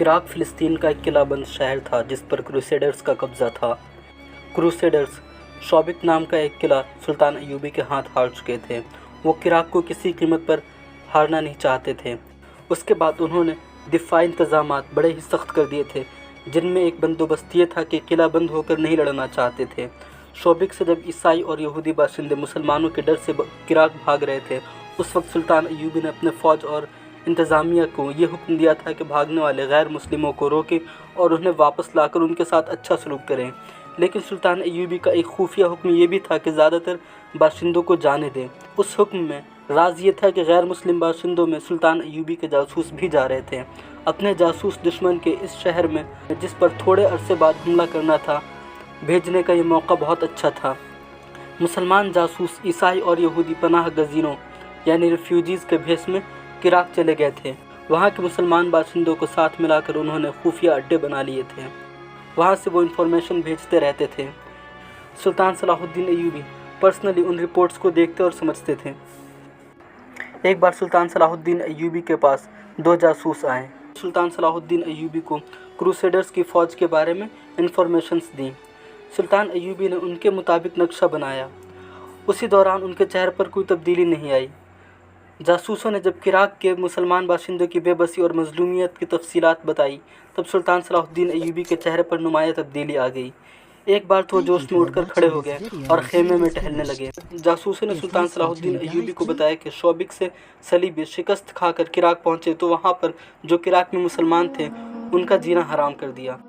Iraq फ़िलिस्तीन का एक किला बंद शहर था जिस पर क्रूसेडर्स का कब्ज़ा था। क्रूसेडर्स शौबिक नाम का एक किला सुल्तान अय्यूबी के हाथ हार चुके थे। वो इराक को किसी कीमत पर हारना नहीं चाहते थे। उसके बाद उन्होंने दिफाई इंतज़ामात बड़े ही सख्त कर दिए थे, जिनमें एक बंदोबस्त ये था कि किला बंद होकर नहीं लड़ना चाहते थे। शौबिक से जब ईसाई और यहूदी बाशिंदे मुसलमानों के डर से इराक भाग रहे थे, उस वक्त सुल्तान अय्यूबी ने अपने फ़ौज और इंतज़ामिया को ये हुक्म दिया था कि भागने वाले गैर मुस्लिमों को रोकें और उन्हें वापस लाकर उनके साथ अच्छा सलूक करें। लेकिन सुल्तान अय्यूबी का एक खुफिया हुक्म ये भी था कि ज़्यादातर बाशिंदों को जाने दें। उस हुक्म में राज ये था कि गैर मुस्लिम बाशिंदों में सुल्तान अय्यूबी के जासूस भी जा रहे थे। अपने जासूस दुश्मन के इस शहर में, जिस पर थोड़े अरसे बाद हमला करना था, भेजने का ये मौका बहुत अच्छा था। मुसलमान जासूस ईसाई और यहूदी पनाह गज़ीनों यानी रिफ्यूजीज़ के भेष में इराक चले गए थे। वहाँ के मुसलमान बाशिंदों को साथ मिलाकर उन्होंने खुफिया अड्डे बना लिए थे। वहाँ से वो इन्फॉर्मेशन भेजते रहते थे। सुल्तान सलाहुद्दीन अय्यूबी पर्सनली उन रिपोर्ट्स को देखते और समझते थे। एक बार सुल्तान सलाहुद्दीन अय्यूबी के पास 2 जासूस आए। सुल्तान सलाहुद्दीन अय्यूबी को क्रूसेडर्स की फ़ौज के बारे में इन्फॉर्मेशंस दी। सुल्तान अय्यूबी ने उनके मुताबिक नक्शा बनाया। उसी दौरान उनके चेहरे पर कोई तब्दीली नहीं आई। जासूसों ने जब इराक के मुसलमान बाशिंदों की बेबसी और मजलूमियत की तफसीलात बताई, तब सुल्तान सलाहुद्दीन अय्यूबी के चेहरे पर नुमाया तब्दीली आ गई। एक बार तो जोश में उठकर खड़े हो गए और खेमे में टहलने लगे। जासूसों ने सुल्तान सलाहुद्दीन अय्यूबी को बताया कि शौबिक से सलीबी शिकस्त खाकर इराक पहुँचे तो वहाँ पर जो इराक में मुसलमान थे उनका जीना हराम कर दिया।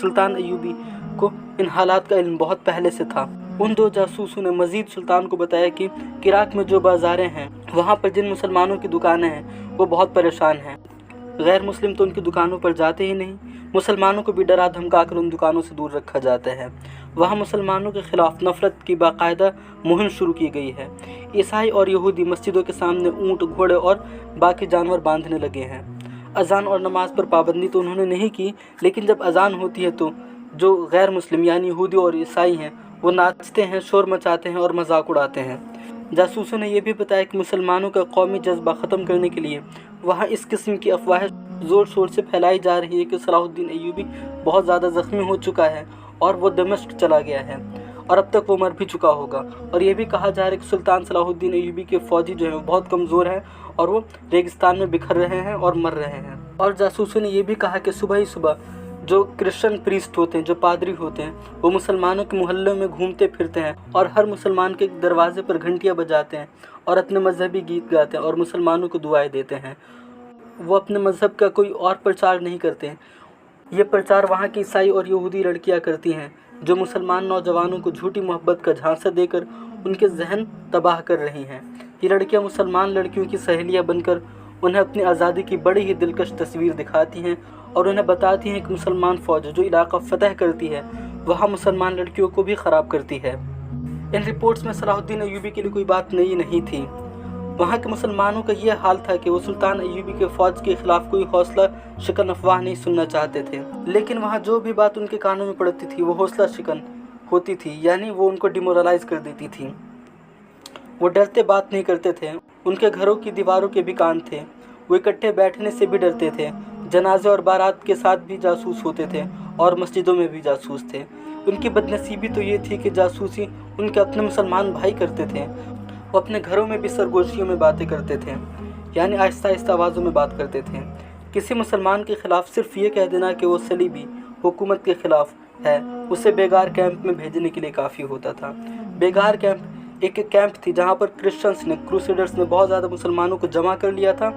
सुल्तान अय्यूबी को इन हालात का इल्म बहुत पहले से था। उन 2 जासूसों ने मज़ीद सुल्तान को बताया कि इराक में जो बाज़ारें हैं, वहाँ पर जिन मुसलमानों की दुकानें हैं, वो बहुत परेशान हैं। गैर मुस्लिम तो उनकी दुकानों पर जाते ही नहीं। मुसलमानों को भी डरा धमका कर उन दुकानों से दूर रखा जाता है। वहाँ मुसलमानों के ख़िलाफ़ नफ़रत की बाकायदा मुहिम शुरू की गई है। ईसाई और यहूदी मस्जिदों के सामने ऊँट, घोड़े और बाकी जानवर बांधने लगे हैं। अज़ान और नमाज पर पाबंदी तो उन्होंने नहीं की, लेकिन जब अज़ान होती है तो जो गैर मुस्लिम यानी यहूदी और ईसाई हैं वो नाचते हैं, शोर मचाते हैं और मजाक उड़ाते हैं। जासूसों ने यह भी बताया कि मुसलमानों का कौमी जज्बा ख़त्म करने के लिए वहाँ इस किस्म की अफवाहें ज़ोर शोर से फैलाई जा रही है कि सलाहुद्दीन अय्यूबी बहुत ज़्यादा ज़ख्मी हो चुका है और वो दमिश्क चला गया है और अब तक वो मर भी चुका होगा। और ये भी कहा जा रहा है कि सुल्तान सलाहुद्दीन अय्यूबी के फ़ौजी जो हैं वो बहुत कमज़ोर हैं और वो रेगिस्तान में बिखर रहे हैं और मर रहे हैं। और जासूसों ने यह भी कहा कि सुबह ही सुबह जो क्रिश्चियन प्रीस्ट होते हैं, जो पादरी होते हैं, वो मुसलमानों के मोहल्लों में घूमते फिरते हैं और हर मुसलमान के दरवाजे पर घंटियां बजाते हैं और अपने मजहबी गीत गाते हैं और मुसलमानों को दुआएं देते हैं। वो अपने मज़हब का कोई और प्रचार नहीं करते हैं। ये प्रचार वहाँ की ईसाई और यहूदी लड़कियाँ करती हैं, जो मुसलमान नौजवानों को झूठी मोहब्बत का झांसा देकर उनके जहन तबाह कर रही हैं। ये लड़कियाँ मुसलमान लड़कियों की सहेलियाँ बनकर उन्हें अपनी आज़ादी की बड़ी ही दिलकश तस्वीर दिखाती हैं और उन्हें बताती हैं कि मुसलमान फ़ौज जो इलाका फ़तह करती है वहाँ मुसलमान लड़कियों को भी ख़राब करती है। इन रिपोर्ट्स में सलाहुद्दीन अय्यूबी के लिए कोई बात नई नहीं थी। वहाँ के मुसलमानों का ये हाल था कि वो सुल्तान अय्यूबी के फ़ौज के ख़िलाफ़ कोई हौसला शिकन अफवाह नहीं सुनना चाहते थे। लेकिन वहाँ जो भी बात उनके कानों में पड़ती थी वो हौसला शिकन होती थी, यानी वो उनको डिमोरलाइज़ कर देती थी। वो डरते बात नहीं करते थे। उनके घरों की दीवारों के भी कान थे। वो इकट्ठे बैठने से भी डरते थे। जनाजे और बारात के साथ भी जासूस होते थे और मस्जिदों में भी जासूस थे। उनकी बदनसीबी तो ये थी कि जासूसी उनके अपने मुसलमान भाई करते थे। वो अपने घरों में भी सरगोशियों में बातें करते थे, यानी आहिस्ता आहिस्ता आवाज़ों में बात करते थे। किसी मुसलमान के ख़िलाफ़ सिर्फ ये कह देना कि वो सलीबी हुकूमत के ख़िलाफ़ है, उसे बेगार कैंप में भेजने के लिए काफ़ी होता था। बेगार कैंप एक कैंप थी जहाँ पर क्रूसेडर्स ने बहुत ज़्यादा मुसलमानों को जमा कर लिया था,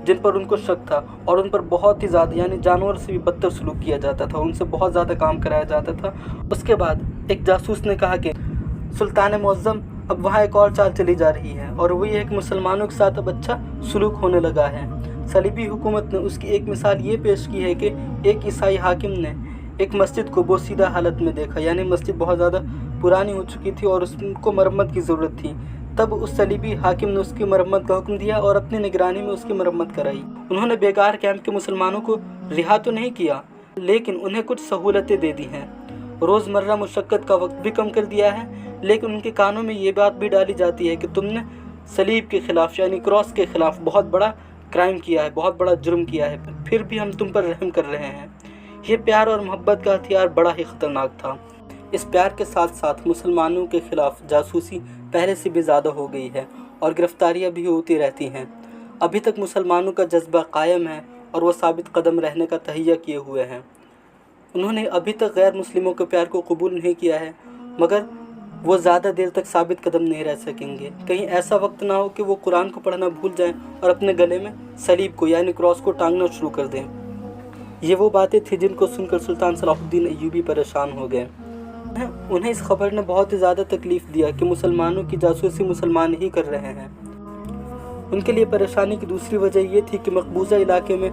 जिन पर उनको शक था और उन पर बहुत ही ज़्यादा यानी जानवर से भी बदतर सलूक किया जाता था। उनसे बहुत ज़्यादा काम कराया जाता था। उसके बाद एक जासूस ने कहा कि सुल्तान मुअज़्ज़म अब वहाँ एक और चाल चली जा रही है और वो ये है कि मुसलमानों के साथ अब अच्छा सलूक होने लगा है। सलीबी हुकूमत ने उसकी एक मिसाल ये पेश की है कि एक ईसाई हाकिम ने एक मस्जिद को बोसीदा हालत में देखा, यानी मस्जिद बहुत ज़्यादा पुरानी हो चुकी थी और उसको मरम्मत की ज़रूरत थी। तब उस सलीबी हाकिम ने उसकी मरम्मत का हुक्म दिया और अपनी निगरानी में उसकी मरम्मत कराई। उन्होंने बेगार कैंप के मुसलमानों को रिहा तो नहीं किया, लेकिन उन्हें कुछ सहूलतें दे दी हैं। रोज़मर्रा मुशक्क़त का वक्त भी कम कर दिया है, लेकिन उनके कानों में ये बात भी डाली जाती है कि तुमने सलीब के ख़िलाफ़ यानी क्रॉस के ख़िलाफ़ बहुत बड़ा کرائم کیا ہے, بہت بڑا جرم کیا ہے, پھر بھی ہم تم پر رحم کر رہے ہیں. یہ پیار اور محبت کا ہتھیار بڑا ہی خطرناک تھا. اس پیار کے ساتھ ساتھ مسلمانوں کے خلاف جاسوسی پہلے سے بھی زیادہ ہو گئی ہے اور گرفتاریاں بھی ہوتی رہتی ہیں. ابھی تک مسلمانوں کا جذبہ قائم ہے اور وہ ثابت قدم رہنے کا تہیہ کیے ہوئے ہیں. انہوں نے ابھی تک غیر مسلموں کے پیار کو قبول نہیں کیا ہے, مگر وہ زیادہ دیر تک ثابت قدم نہیں رہ سکیں گے. کہیں ایسا وقت نہ ہو کہ وہ قرآن کو پڑھنا بھول جائیں اور اپنے گلے میں صلیب کو یعنی کراس کو ٹانگنا شروع کر دیں. یہ وہ باتیں تھیں جن کو سن کر سلطان صلاح الدین ایوبی پریشان ہو گئے. انہیں اس خبر نے بہت ہی زیادہ تکلیف دیا کہ مسلمانوں کی جاسوسی مسلمان ہی کر رہے ہیں. ان کے لیے پریشانی کی دوسری وجہ یہ تھی کہ مقبوضہ علاقے میں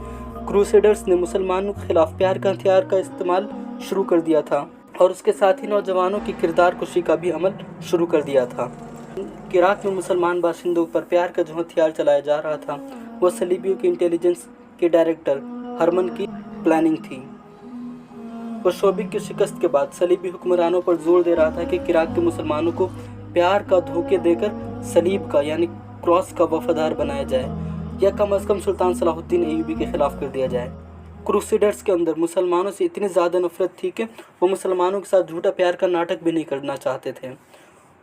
کروسیڈرز نے مسلمانوں کے خلاف پیار کا ہتھیار کا استعمال شروع کر دیا تھا اور اس کے ساتھ ہی نوجوانوں کی کردار کشی کا بھی عمل شروع کر دیا تھا. عراق میں مسلمان باشندوں پر پیار کا جو ہتھیار چلایا جا رہا تھا وہ صلیبیوں کی انٹیلیجنس کے ڈائریکٹر ہرمن کی پلاننگ تھی. وہ شوبک کی شکست کے بعد صلیبی حکمرانوں پر زور دے رہا تھا کہ عراق کے مسلمانوں کو پیار کا دھوکے دے کر صلیب کا یعنی کراس کا وفادار بنایا جائے یا کم از کم سلطان صلاح الدین ایوبی کے خلاف کر دیا جائے. کروسیڈرز کے اندر مسلمانوں سے اتنی زیادہ نفرت تھی کہ وہ مسلمانوں کے ساتھ جھوٹا پیار کا ناٹک بھی نہیں کرنا چاہتے تھے.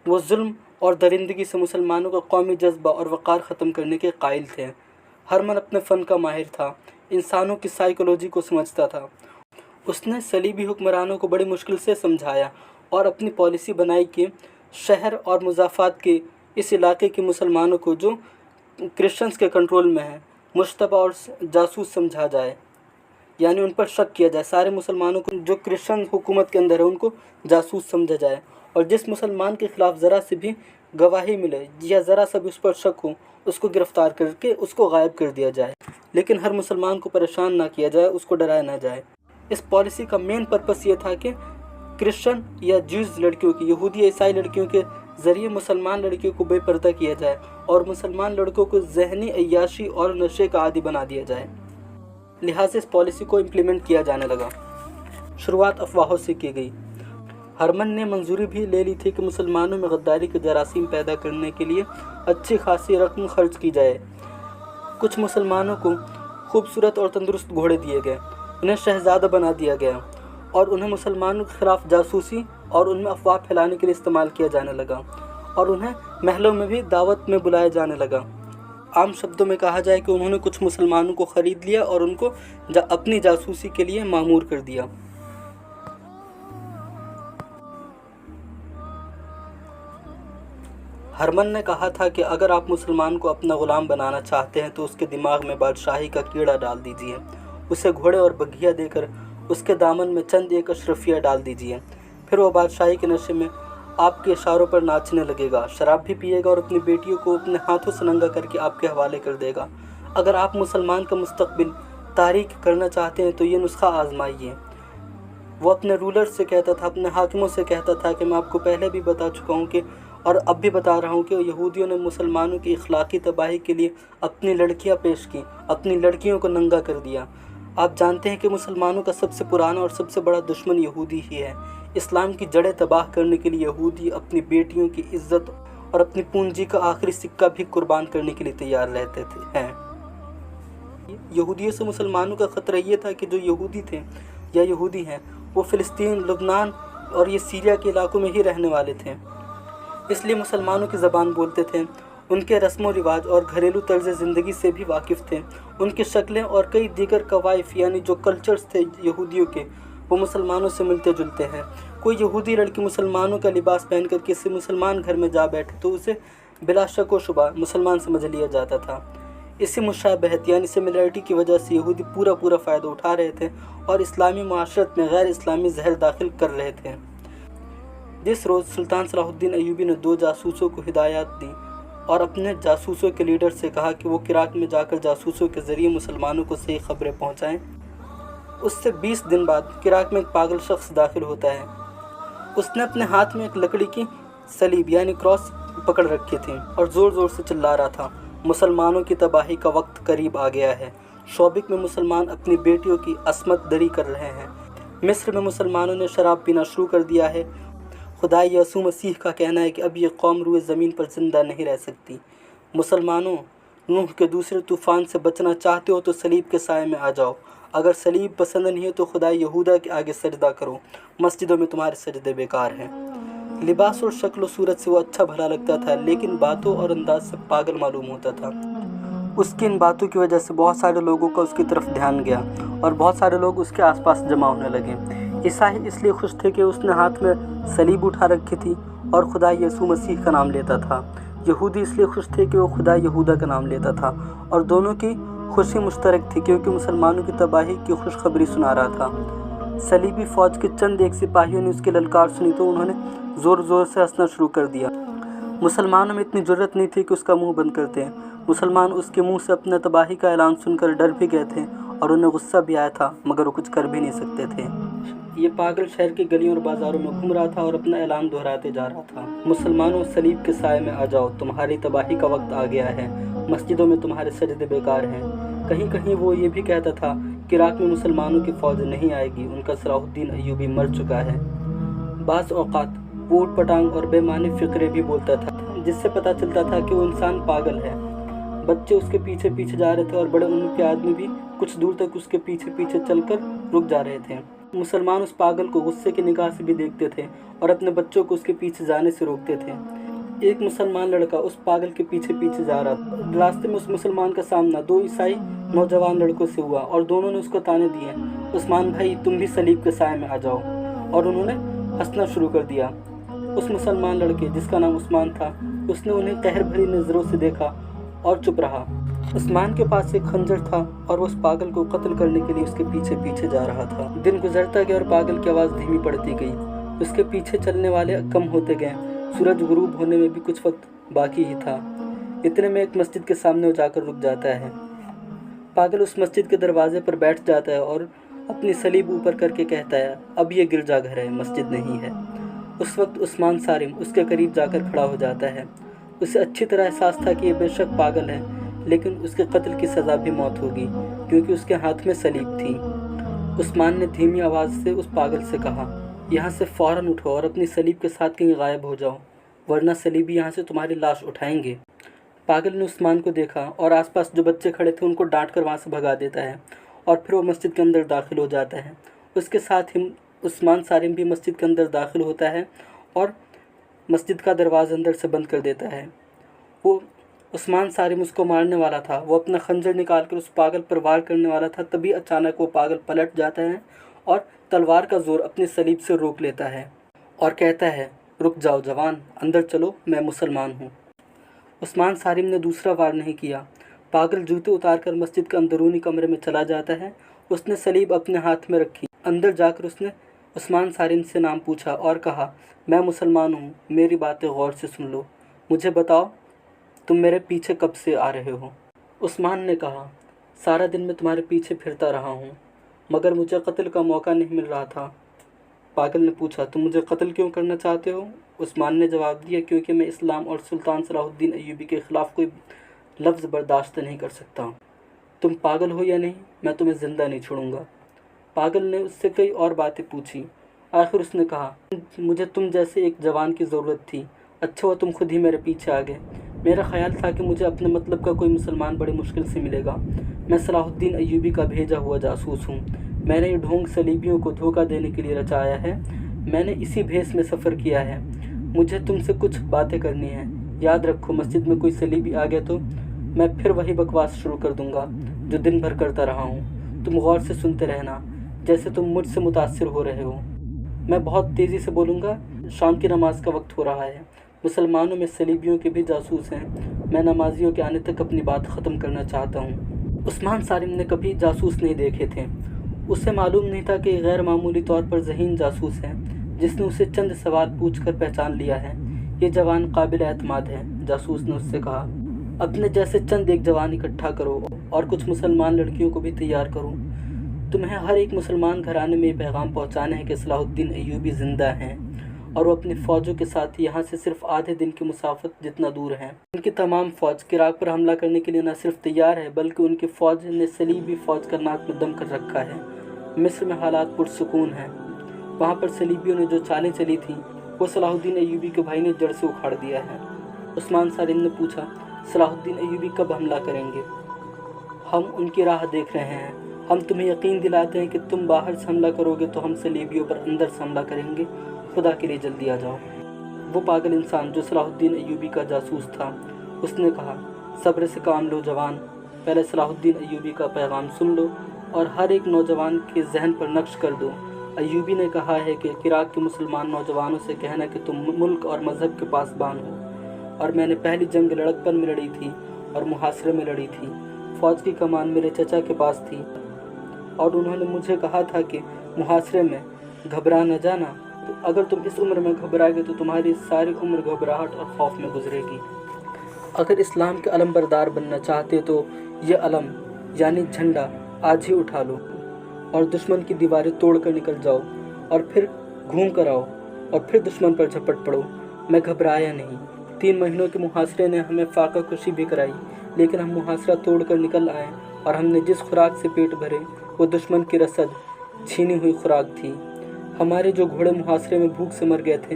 وہ ظلم اور درندگی سے مسلمانوں کا قومی جذبہ اور وقار ختم کرنے کے قائل تھے. ہرمن اپنے فن کا ماہر تھا, انسانوں کی سائیکولوجی کو سمجھتا تھا. اس نے صلیبی حکمرانوں کو بڑی مشکل سے سمجھایا اور اپنی پالیسی بنائی کہ شہر اور مضافات کے اس علاقے کے مسلمانوں کو جو کرسچنز کے کنٹرول میں ہیں مشتبہ اور جاسوس سمجھا جائے, یعنی ان پر شک کیا جائے. سارے مسلمانوں کو جو کرسچن حکومت کے اندر ہے ان کو جاسوس سمجھا جائے اور جس مسلمان کے خلاف ذرا سے بھی گواہی ملے یا ذرا سا بھی اس پر شک ہو اس کو گرفتار کر کے اس کو غائب کر دیا جائے, لیکن ہر مسلمان کو پریشان نہ کیا جائے, اس کو ڈرایا نہ جائے. اس پالیسی کا مین پرپس یہ تھا کہ کرسچن یا جوز لڑکیوں کی, یہودی عیسائی لڑکیوں کے ذریعے مسلمان لڑکیوں کو بے پردہ کیا جائے اور مسلمان لڑکوں کو ذہنی عیاشی اور نشے کا عادی بنا دیا جائے. لہٰذا اس پالیسی کو امپلیمنٹ کیا جانے لگا. شروعات افواہوں سے کی گئی. ہرمن نے منظوری بھی لے لی تھی کہ مسلمانوں میں غداری کے جراثیم پیدا کرنے کے لیے اچھی خاصی رقم خرچ کی جائے. کچھ مسلمانوں کو خوبصورت اور تندرست گھوڑے دیے گئے, انہیں شہزادہ بنا دیا گیا اور انہیں مسلمانوں کے خلاف جاسوسی اور ان میں افواہ پھیلانے کے لیے استعمال کیا جانے لگا اور انہیں محلوں میں بھی دعوت میں بلایا جانے لگا. عام شبدوں میں کہا جائے کہ انہوں نے کچھ مسلمانوں کو خرید لیا اور ان کو اپنی جاسوسی کے لیے مامور کر دیا. ہرمن نے کہا تھا کہ اگر آپ مسلمان کو اپنا غلام بنانا چاہتے ہیں تو اس کے دماغ میں بادشاہی کا کیڑا ڈال دیجیے, اسے گھوڑے اور بگھیا دے کر اس کے دامن میں چند ایک اشرفیہ ڈال دیجیے, پھر وہ بادشاہی کے نشے میں آپ کے اشاروں پر ناچنے لگے گا, شراب بھی پیے گا اور اپنی بیٹیوں کو اپنے ہاتھوں سے ننگا کر کے آپ کے حوالے کر دے گا. اگر آپ مسلمان کا مستقبل تاریک کرنا چاہتے ہیں تو یہ نسخہ آزمائیے. وہ اپنے رولر سے کہتا تھا, اپنے حاکموں سے کہتا تھا کہ میں آپ کو پہلے بھی بتا چکا ہوں کہ اور اب بھی بتا رہا ہوں کہ یہودیوں نے مسلمانوں کی اخلاقی تباہی کے لیے اپنی لڑکیاں پیش کی, اپنی لڑکیوں کو ننگا کر دیا. آپ جانتے ہیں کہ مسلمانوں کا سب سے پرانا اور سب سے بڑا دشمن یہودی ہی ہے. اسلام کی جڑیں تباہ کرنے کے لیے یہودی اپنی بیٹیوں کی عزت اور اپنی پونجی کا آخری سکہ بھی قربان کرنے کے لیے تیار رہتے ہیں. یہودیوں سے مسلمانوں کا خطرہ یہ تھا کہ جو یہودی تھے یا یہودی ہیں وہ فلسطین, لبنان اور یہ سیریا کے علاقوں میں ہی رہنے والے تھے, اس لیے مسلمانوں کی زبان بولتے تھے, ان کے رسم و رواج اور گھریلو طرز زندگی سے بھی واقف تھے. ان کی شکلیں اور کئی دیگر قوائف یعنی جو کلچرز تھے یہودیوں کے وہ مسلمانوں سے ملتے جلتے ہیں. کوئی یہودی لڑکی مسلمانوں کا لباس پہن کر کسی مسلمان گھر میں جا بیٹھے تو اسے بلا شک و شبہ مسلمان سمجھ لیا جاتا تھا. اسی مشابہت یعنی سملیرٹی کی وجہ سے یہودی پورا فائدہ اٹھا رہے تھے اور اسلامی معاشرت میں غیر اسلامی زہر داخل کر رہے تھے. جس روز سلطان صلاح الدین ایوبی نے 2 جاسوسوں کو ہدایات دی اور اپنے جاسوسوں کے لیڈر سے کہا کہ وہ عراق میں جا کر جاسوسوں کے ذریعے مسلمانوں کو صحیح خبریں پہنچائیں, اس سے 20 دن بعد عراق میں ایک پاگل شخص داخل ہوتا ہے. اس نے اپنے ہاتھ میں ایک لکڑی کی صلیب یعنی کراس پکڑ رکھی تھی اور زور سے چلا رہا تھا, مسلمانوں کی تباہی کا وقت قریب آ گیا ہے. شوبک میں مسلمان اپنی بیٹیوں کی عصمت دری کر رہے ہیں. مصر میں مسلمانوں نے شراب پینا شروع کر دیا ہے. خدا یسوع مسیح کا کہنا ہے کہ اب یہ قوم روئے زمین پر زندہ نہیں رہ سکتی. مسلمانوں नूह के दूसरे तूफान से बचना चाहते हो तो सलीब के साए में आ जाओ। अगर सलीब पसंद नहीं है तो खुदा यहूदा के आगे सजदा करो। मस्जिदों में तुम्हारे सजदे बेकार हैं। लिबास और शक्ल सूरत से वो अच्छा भला लगता था, लेकिन बातों और अंदाज से पागल मालूम होता था। उसकी इन बातों की वजह से बहुत सारे लोगों का उसकी तरफ ध्यान गया और बहुत सारे लोग उसके आसपास जमा होने लगे। ईसाई इसलिए खुश थे कि उसने हाथ में सलीब उठा रखी थी और खुदा यीशु मसीह का नाम लेता था। यहूदी इसलिए खुश थे कि वो खुदा यहूदा का नाम लेता था, और दोनों की खुशी मुश्तरक थी क्योंकि मुसलमानों की तबाही की खुशखबरी सुना रहा था। सलीबी फ़ौज के चंद एक सिपाहियों ने उसकी ललकार सुनी तो उन्होंने ज़ोर ज़ोर से हंसना शुरू कर दिया। मुसलमानों में इतनी ज़रूरत नहीं थी कि उसका मुंह बंद करते हैं। मुसलमान उसके मुंह से अपने तबाही का ऐलान सुनकर डर भी गए थे और उन्हें गुस्सा भी आया था, मगर वो कुछ कर भी नहीं सकते थे। ये पागल शहर की गलियों और बाज़ारों में घूम रहा था और अपना ऐलान दोहराते जा रहा था। मुसलमानों, सलीब के साए में आ जाओ, तुम्हारी तबाही का वक्त आ गया है। मस्जिदों में तुम्हारे सजदे बेकार हैं। कहीं कहीं वो ये भी कहता था कि इराक़ में मुसलमानों की फ़ौज नहीं आएगी, उनका सलाहुद्दीन अय्यूबी मर चुका है। बाज़ औक़ात वो ऊट पटांग और बेमानी फ़िक्रे भी बोलता था, जिससे पता चलता था कि वो इंसान पागल है। बच्चे उसके पीछे पीछे जा रहे थे और बड़े उम्र के आदमी भी कुछ दूर तक उसके पीछे पीछे चलकर रुक जा रहे थे। मुसलमान उस पागल को गुस्से की निगाह से भी देखते थे और अपने बच्चों को उसके पीछे जाने से रोकते थे। एक मुसलमान लड़का उस पागल के पीछे पीछे जा रहा था। रास्ते में उस मुसलमान का सामना दो ईसाई नौजवान लड़कों से हुआ और दोनों ने उसको ताने दिए, उस्मान भाई, तुम भी सलीब के साए में आ जाओ। और उन्होंने हंसना शुरू कर दिया। उस मुसलमान लड़के, जिसका नाम उस्मान था, उसने उन्हें कहर भरी नज़रों से देखा और चुप रहा। उस्मान के पास एक खंजर था और वो उस पागल को कत्ल करने के लिए उसके पीछे पीछे जा रहा था। दिन गुजरता गया और पागल की आवाज़ धीमी पड़ती गई। उसके पीछे चलने वाले कम होते गए। सूरज गुरूब होने में भी कुछ वक्त बाकी ही था। इतने में एक मस्जिद के सामने वो जाकर रुक जाता है। पागल उस मस्जिद के दरवाजे पर बैठ जाता है और अपनी सलीब ऊपर करके कहता है, अब ये गिरजाघर है, मस्जिद नहीं है। उस वक्त उस्मान सारिम उसके करीब जाकर खड़ा हो जाता है। उसे अच्छी तरह एहसास था कि ये बेशक पागल है, लेकिन उसके कत्ल की सज़ा भी मौत होगी, क्योंकि उसके हाथ में सलीब थी। उस्मान ने धीमी आवाज़ से उस पागल से कहा, यहाँ से फ़ौरन उठो और अपनी सलीब के साथ कहीं गायब हो जाओ, वरना सलीबी यहाँ से तुम्हारी लाश उठाएंगे। पागल ने उस्मान को देखा और आसपास जो बच्चे खड़े थे उनको डांट कर वहाँ से भगा देता है और फिर वो मस्जिद के अंदर दाखिल हो जाता है। उसके साथ ही उस्मान सारिम भी मस्जिद के अंदर दाखिल होता है और मस्जिद का दरवाज़ा अंदर से बंद कर देता है। वो उस्मान सारिम उसको मारने वाला था। वो अपना खंजर निकाल कर उस पागल पर वार करने वाला था, तभी अचानक वो पागल पलट जाता है और तलवार का जोर अपनी सलीब से रोक लेता है और कहता है, रुक जाओ जवान, अंदर चलो, मैं मुसलमान हूँ। उस्मान सारिम ने दूसरा वार नहीं किया। पागल जूते उतार कर मस्जिद के अंदरूनी कमरे में चला जाता है। उसने सलीब अपने हाथ में रखी। अंदर जाकर उसने उस्मान सारिम से नाम पूछा और कहा, मैं मुसलमान हूँ, मेरी बातें गौर से सुन लो। मुझे बताओ, तुम मेरे पीछे कब से आ रहे हो? उस्मान ने कहा, सारा दिन मैं तुम्हारे पीछे फिरता रहा हूँ, मगर मुझे कत्ल का मौका नहीं मिल रहा था। पागल ने पूछा, तुम मुझे कत्ल क्यों करना चाहते हो? उस्मान ने जवाब दिया, क्योंकि मैं इस्लाम और सुल्तान सलाहुद्दीन अय्यूबी के ख़िलाफ़ कोई लफ्ज़ बर्दाश्त नहीं कर सकता। तुम पागल हो या नहीं, मैं तुम्हें ज़िंदा नहीं छोड़ूंगा। पागल ने उससे कई और बातें पूछी। आखिर उसने कहा, मुझे तुम जैसे एक जवान की ज़रूरत थी। अच्छा हुआ तुम खुद ही मेरे पीछे आ गए। मेरा ख्याल था कि मुझे अपने मतलब का कोई मुसलमान बड़ी मुश्किल से मिलेगा। मैं सलाहुद्दीन अय्यूबी का भेजा हुआ जासूस हूँ। मैंने ये ढोंग सलीबियों को धोखा देने के लिए रचाया है। मैंने इसी भेस में सफ़र किया है। मुझे तुमसे कुछ बातें करनी हैं। याद रखो, मस्जिद में कोई सलीबी आ गया तो मैं फिर वही बकवास शुरू कर दूंगा जो दिन भर करता रहा हूँ। तुम गौर से सुनते रहना, जैसे तुम मुझसे मुतासिर हो रहे हो। मैं बहुत तेज़ी से बोलूँगा। शाम की नमाज का वक्त हो रहा है। मुसलमानों में सलीबियों के भी जासूस हैं। मैं नमाजियों के आने तक अपनी बात ख़त्म करना चाहता हूँ। उस्मान सारिम ने कभी जासूस नहीं देखे थे। उसे मालूम नहीं था कि गैर मामूली तौर पर ज़हीन जासूस है, जिसने उसे चंद सवाल पूछकर पहचान लिया है। ये जवान काबिल एतमाद है। जासूस ने उससे कहा, अपने जैसे चंद एक जवान इकट्ठा करो और कुछ मुसलमान लड़कियों को भी तैयार करो। तुम्हें हर एक मुसलमान घराने में पैगाम पहुँचाना है कि सलाहुद्दीन अय्यूबी ज़िंदा हैं और वो अपनी फ़ौजों के साथ यहाँ से सिर्फ आधे दिन की मुसाफत जितना दूर हैं। उनकी तमाम फ़ौज इराक़ पर हमला करने के लिए न सिर्फ तैयार है, बल्कि उनकी फ़ौज ने सलीबी फ़ौज का नाक में दम कर रखा है। मिस्र में हालात पुरसुकून हैं। वहाँ पर सलीबियों ने जो चालें चली थी वो सलाहुद्दीन अय्यूबी के भाई ने जड़ से उखाड़ दिया है। उस्मान सारिम ने पूछा, सलाहुद्दीन अय्यूबी कब हमला करेंगे? हम उनकी राह देख रहे हैं। हम तुम्हें यकीन दिलाते हैं कि तुम बाहर से हमला करोगे तो हम सलीबियों पर अंदर से हमला करेंगे। खुदा के लिए जल्दी आ जाओ। वो पागल इंसान जो सलाहुद्दीन अय्यूबी का जासूस था, उसने कहा, सब्र से काम लो जवान, पहले सलाहुद्दीन अय्यूबी का पैगाम सुन लो और हर एक नौजवान के जहन पर नक्श कर दो। अय्यूबी ने कहा है कि इराक़ के मुसलमान नौजवानों से कहना कि तुम मुल्क और मज़हब के पासबान हो, और मैंने पहली जंग लड़कपन में लड़ी थी और मुहासरे में लड़ी थी। फ़ौज की कमान मेरे चचा के पास थी और उन्होंने मुझे कहा था कि मुहासरे में घबरा न जाना, तो अगर तुम इस उम्र में घबराओगे तो तुम्हारी सारी उम्र घबराहट और खौफ में गुजरेगी। अगर इस्लाम के अलमबरदार बनना चाहते तो ये अलम यानी झंडा आज ही उठा लो और दुश्मन की दीवारें तोड़ कर निकल जाओ और फिर घूम कर आओ और फिर दुश्मन पर झपट पड़ो। मैं घबराया नहीं। 3 महीनों के मुहासरे ने हमें फाका कुशी भी कराई, लेकिन हम मुहासरा तोड़ कर निकल आए और हमने जिस खुराक से पेट भरे वो दुश्मन की रसद छीनी हुई खुराक थी। हमारे जो घोड़े मुहासरे में भूख से मर गए थे,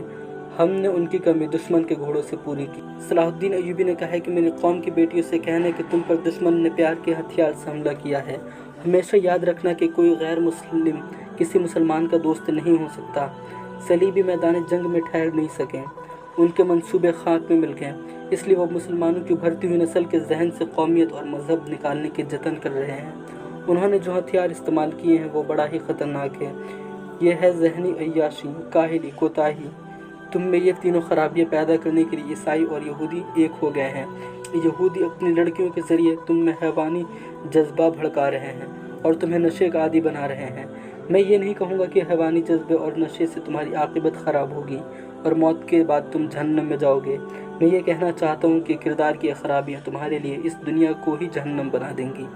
हमने उनकी कमी दुश्मन के घोड़ों से पूरी की। सलाहुद्दीन अय्यूबी ने कहा है कि मेरी कौम की बेटियों से कहना कि तुम पर दुश्मन ने प्यार के हथियार से हमला किया है। हमेशा याद रखना कि कोई गैर मुस्लिम किसी मुसलमान का दोस्त नहीं हो सकता। सलीबी मैदान जंग में ठहर नहीं सके, उनके मंसूबे खाक में मिल गए, इसलिए वो मुसलमानों की उभरती हुई नस्ल के जहन से कौमियत और मज़हब निकालने के जतन कर रहे हैं। उन्होंने जो हथियार इस्तेमाल किए हैं वो बड़ा ही ख़तरनाक है। ये है जहनी अय्याशी, काहिली, कोताही। तुम में ये तीनों खराबियाँ पैदा करने के लिए ईसाई और यहूदी एक हो गए हैं। यहूदी अपनी लड़कियों के ज़रिए तुम में हैवानी जज्बा भड़का रहे हैं और तुम्हें नशे का आदी बना रहे हैं। मैं ये नहीं कहूँगा कि हैवानी जज्बे और नशे से तुम्हारी आक़िबत ख़राब होगी और मौत के बाद तुम जहन्नम में जाओगे। मैं ये कहना चाहता हूँ कि किरदार की खराबियाँ तुम्हारे लिए इस दुनिया को ही जहन्नम बना देंगी।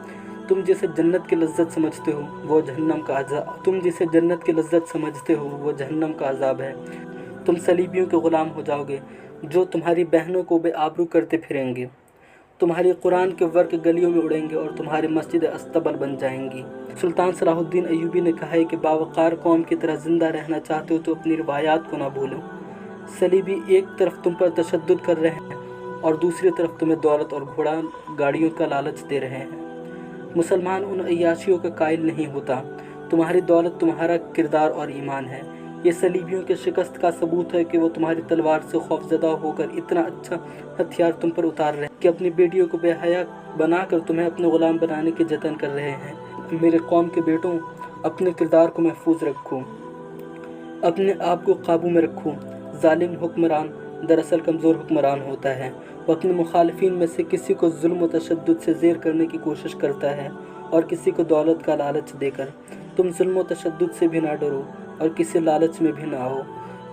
तुम जिसे जन्नत की लज्जत समझते हो वो जहन्नम का अज़ाब है। तुम सलीबियों के ग़ुलाम हो जाओगे जो तुम्हारी बहनों को बेआबरू करते फिरेंगे। तुम्हारी कुरान के वर्क गलियों में उड़ेंगे और तुम्हारी मस्जिद अस्तबल बन जाएंगी। सुल्तान सलाहुद्दीन अय्यूबी ने कहा है कि बावकार कौम की तरह ज़िंदा रहना चाहते हो तो अपनी रिवायात को ना भूलो। सलीबी एक तरफ तुम पर तशद्दुद कर रहे हैं और दूसरी तरफ तुम्हें दौलत और घोड़ा गाड़ियों का लालच दे रहे हैं। मुसलमान उन अय्याशियों का कायल नहीं होता। तुम्हारी दौलत तुम्हारा किरदार और ईमान है। ये सलीबियों के शिकस्त का सबूत है कि वो तुम्हारी तलवार से खौफजदा होकर इतना अच्छा हथियार तुम पर उतार रहे हैं कि अपनी बेटियों को बेहया बनाकर तुम्हें अपने ग़ुलाम बनाने के जतन कर रहे हैं। मेरे कौम के बेटों, अपने किरदार को महफूज रखो, अपने आप को काबू में रखो। जालिम हुक्मरान दरअसल कमज़ोर हुक्मरान होता है। वो अपने मुखालिफिन में से किसी को जुल्म व तशद्दुद से ज़ेर करने की कोशिश करता है और किसी को दौलत का लालच देकर। तुम जुल्म व तशद्दुद से भी ना डरो और किसी लालच में भी ना हो।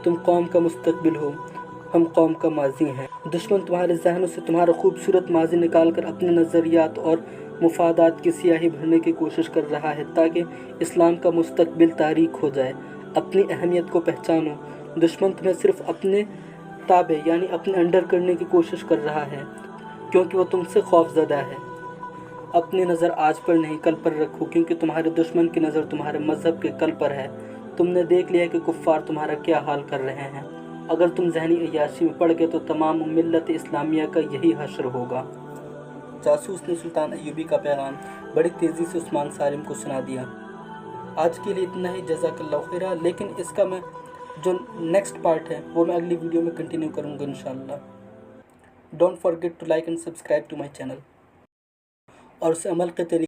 तुम कौम का मुस्तकबिल हो, हम कौम का माजी हैं। दुश्मन तुम्हारे जहनों से तुम्हारा खूबसूरत माजी निकाल कर अपने नज़रियात और मुफादात की सियाही भरने की कोशिश कर रहा है ताकि इस्लाम का मुस्तकबिल तारीख हो जाए। अपनी अहमियत को पहचानो। दुश्मन तुम्हें सिर्फ अपने ताबे यानी अपने अंडर करने की कोशिश कर रहा है क्योंकि वो तुमसे खौफज़दा है। अपनी नज़र आज पर नहीं कल पर रखो, क्योंकि तुम्हारे दुश्मन की नज़र तुम्हारे मज़हब के कल पर है। तुमने देख लिया कि कुफ़ार तुम्हारा क्या हाल कर रहे हैं। अगर तुम जहनी अय्याशी में पड़ गए तो तमाम मिल्लत इस्लामिया का यही हश्र होगा। जासूस ने सुल्तान अय्यूबी का पैगाम बड़ी तेज़ी से उस्मान सालिम को सुना दिया। आज के लिए इतना ही, जज़ाकल्लाहु खैरा। लेकिन इसका मैं जो नेक्स्ट पार्ट है वो मैं अगली वीडियो में कंटिन्यू करूँगा इंशाअल्लाह। Don't forget to like and subscribe to my channel और उसे अमल के तरीके